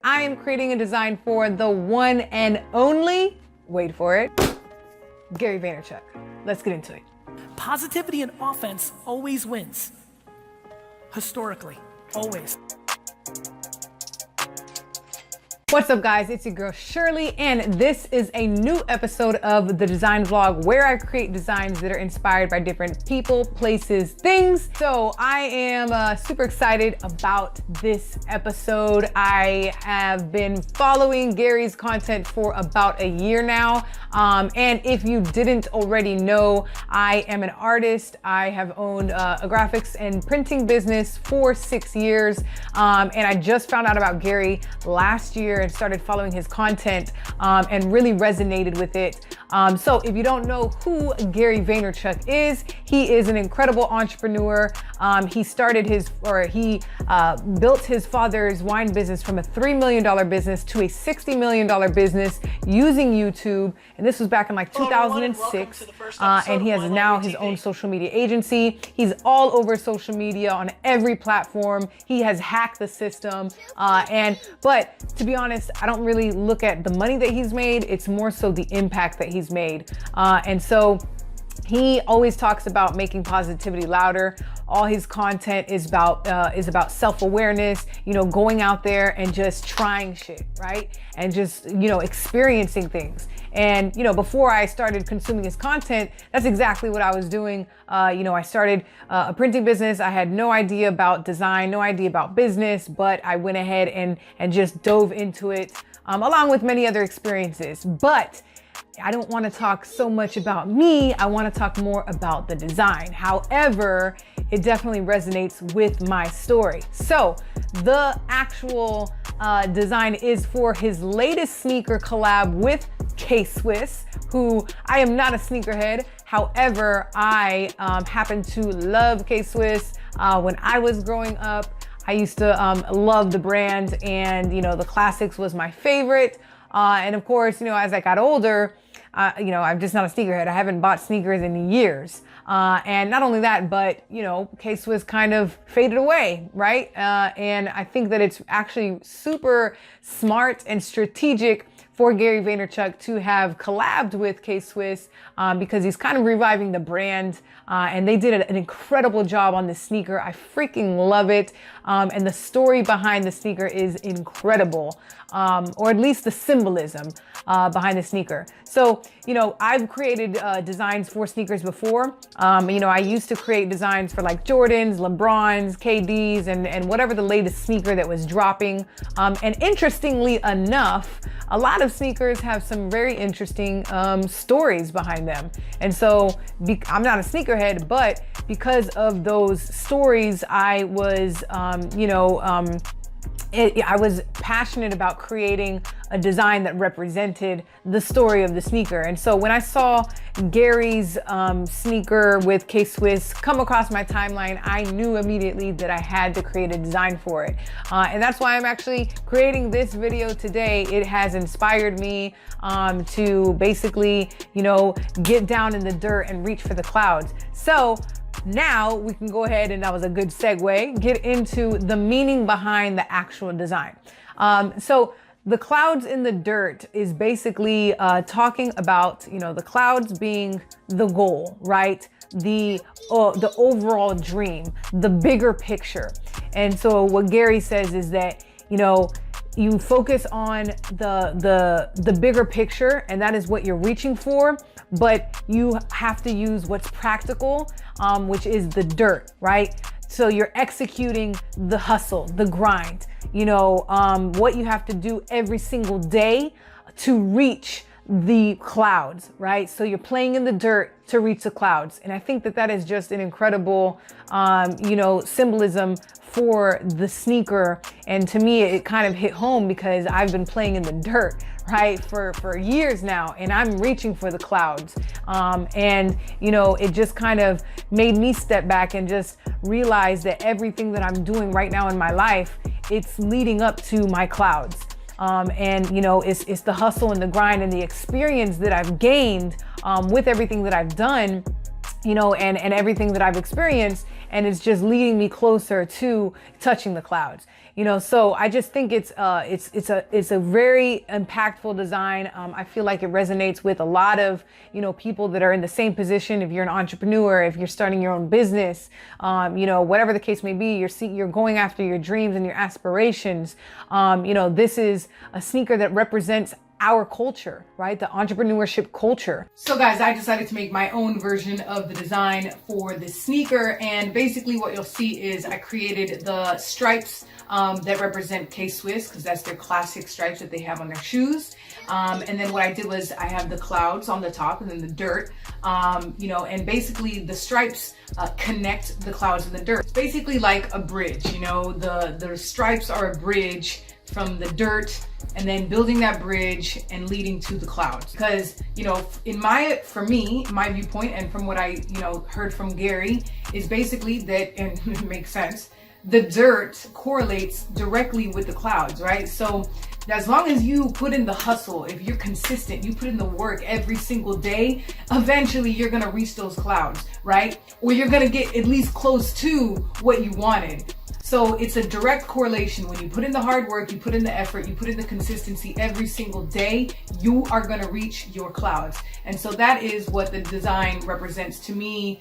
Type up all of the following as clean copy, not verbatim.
I am creating a design for the one and only, wait for it, Gary Vaynerchuk. Let's get into it. Positivity and offense always wins. Historically, always. What's up guys, it's your girl Shirley, and this is a new episode of the design vlog where I create designs that are inspired by different people, places, things. So I am super excited about this episode. I have been following Gary's content for about a year now. And if you didn't already know, I am an artist. I have owned a graphics and printing business for 6 years. And I just found out about Gary last year and started following his content and really resonated with it. So if you don't know who Gary Vaynerchuk is, he is an incredible entrepreneur. He built his father's wine business from a $3 million business to a $60 million business using YouTube. And this was back in like 2006. And he has now his own social media agency. He's all over social media on every platform. He has hacked the system. But to be honest, I don't really look at the money that he's made. It's more so the impact that he's made. And so he always talks about making positivity louder. All his content is about self-awareness, going out there and just trying shit, right? And just, experiencing things. And, before I started consuming his content, that's exactly what I was doing. I started a printing business. I had no idea about design, no idea about business, but I went ahead and just dove into it, along with many other experiences. But I don't want to talk so much about me. I want to talk more about the design. However, it definitely resonates with my story. So the actual design is for his latest sneaker collab with K-Swiss, who I am not a sneakerhead. However, I happen to love K-Swiss. When I was growing up, I used to love the brand, and the classics was my favorite. And of course, as I got older, I'm just not a sneakerhead. I haven't bought sneakers in years. And not only that, but, K-Swiss kind of faded away, right? And I think that it's actually super smart and strategic for Gary Vaynerchuk to have collabed with K-Swiss because he's kind of reviving the brand. And they did an incredible job on the sneaker. I freaking love it. And the story behind the sneaker is incredible, or at least the symbolism behind the sneaker. So, I've created designs for sneakers before. I used to create designs for like Jordans, LeBrons, KDs, and whatever the latest sneaker that was dropping. And interestingly enough, a lot of sneakers have some very interesting stories behind them. And so I'm not a sneakerhead, but because of those stories, I was, I was passionate about creating a design that represented the story of the sneaker. And so when I saw Gary's sneaker with K-Swiss come across my timeline, I knew immediately that I had to create a design for it. And that's why I'm actually creating this video today. It has inspired me to basically, get down in the dirt and reach for the clouds. So now we can go ahead, and that was a good segue, get into the meaning behind the actual design. So the clouds in the dirt is basically talking about, the clouds being the goal, right? The overall dream, the bigger picture. And so what Gary says is that, you focus on the bigger picture, and that is what you're reaching for, but you have to use what's practical, which is the dirt, right? So you're executing the hustle, the grind, what you have to do every single day to reach the clouds, right? So you're playing in the dirt to reach the clouds. And I think that that is just an incredible, symbolism for the sneaker. And to me, it kind of hit home because I've been playing in the dirt, right, for years now, and I'm reaching for the clouds. It just kind of made me step back and just realize that everything that I'm doing right now in my life, it's leading up to my clouds. It's the hustle and the grind and the experience that I've gained with everything that I've done, and everything that I've experienced. and it's just leading me closer to touching the clouds. You know, so I just think it's a very impactful design. I feel like it resonates with a lot of, you know, people that are in the same position. If you're an entrepreneur, if you're starting your own business, you know, whatever the case may be, you're going after your dreams and your aspirations. You know, this is a sneaker that represents our culture, right? The entrepreneurship culture. So guys, I decided to make my own version of the design for this sneaker. And basically what you'll see is I created the stripes that represent K-Swiss, because that's their classic stripes that they have on their shoes. And then what I did was I have the clouds on the top and then the dirt, you know, and basically the stripes connect the clouds and the dirt. It's basically like a bridge, you know, the stripes are a bridge from the dirt and then building that bridge and leading to the clouds. Because, you know, for me, my viewpoint, and from what I, you know, heard from Gary, is basically that, and it makes sense, the dirt correlates directly with the clouds, right? So as long as you put in the hustle, if you're consistent, you put in the work every single day, eventually you're gonna reach those clouds, right? Or you're gonna get at least close to what you wanted. So it's a direct correlation. When you put in the hard work, you put in the effort, you put in the consistency every single day, you are gonna reach your clouds. And so that is what the design represents to me,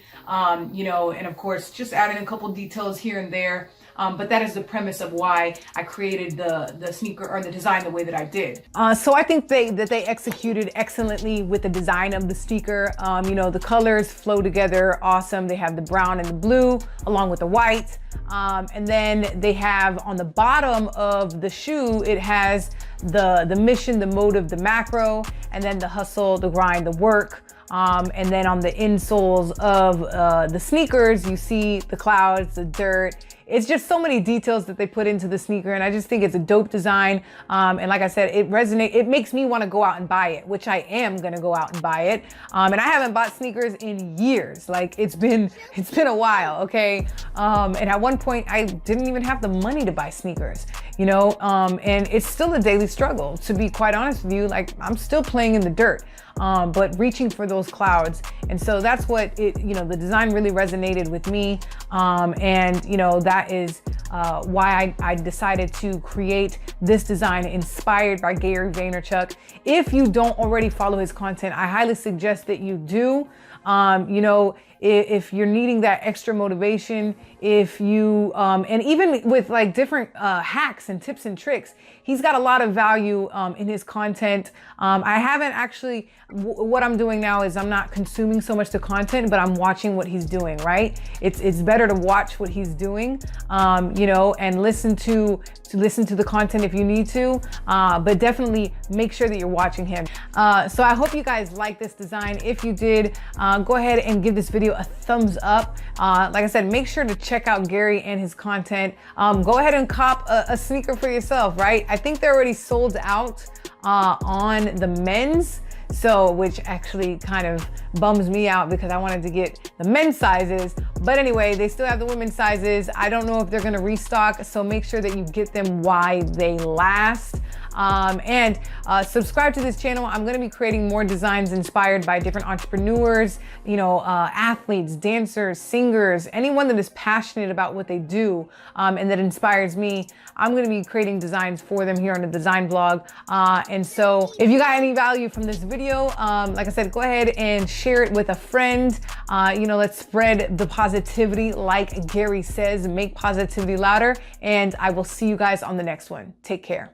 you know, and of course, just adding a couple details here and there. But that is the premise of why I created the sneaker, or the design, the way that I did. So I think that they executed excellently with the design of the sneaker. You know, the colors flow together awesome. They have the brown and the blue along with the white. And then they have on the bottom of the shoe, it has the mission, the motive, the macro, and then the hustle, the grind, the work. And then on the insoles of the sneakers, you see the clouds, the dirt. It's just so many details that they put into the sneaker, and I just think it's a dope design. And like I said, it resonates. It makes me want to go out and buy it, which I am gonna go out and buy it. And I haven't bought sneakers in years. Like it's been a while, okay? And at one point, I didn't even have the money to buy sneakers, you know. And it's still a daily struggle, to be quite honest with you. Like I'm still playing in the dirt. But reaching for those clouds. And so that's what you know, the design really resonated with me. And, you know, that is why I decided to create this design inspired by Gary Vaynerchuk. If you don't already follow his content, I highly suggest that you do. You know, if you're needing that extra motivation, if you, and even with like different hacks and tips and tricks, he's got a lot of value in his content. I haven't actually, what I'm doing now is I'm not consuming so much the content, but I'm watching what he's doing, right? It's better to watch what he's doing, you know, and listen to the content if you need to, but definitely make sure that you're watching him. So I hope you guys like this design. If you did, go ahead and give this video a thumbs up. Like I said, make sure to check out Gary and his content. Go ahead and cop a sneaker for yourself, right? I think they're already sold out on the men's. So, which actually kind of bums me out because I wanted to get the men's sizes. But anyway, they still have the women's sizes. I don't know if they're gonna restock, so make sure that you get them while they last. And subscribe to this channel. I'm gonna be creating more designs inspired by different entrepreneurs, you know, athletes, dancers, singers, anyone that is passionate about what they do and that inspires me. I'm gonna be creating designs for them here on the design blog. And so if you got any value from this video, like I said, go ahead and share it with a friend. You know, let's spread the positivity like Gary says, make positivity louder. And I will see you guys on the next one. Take care.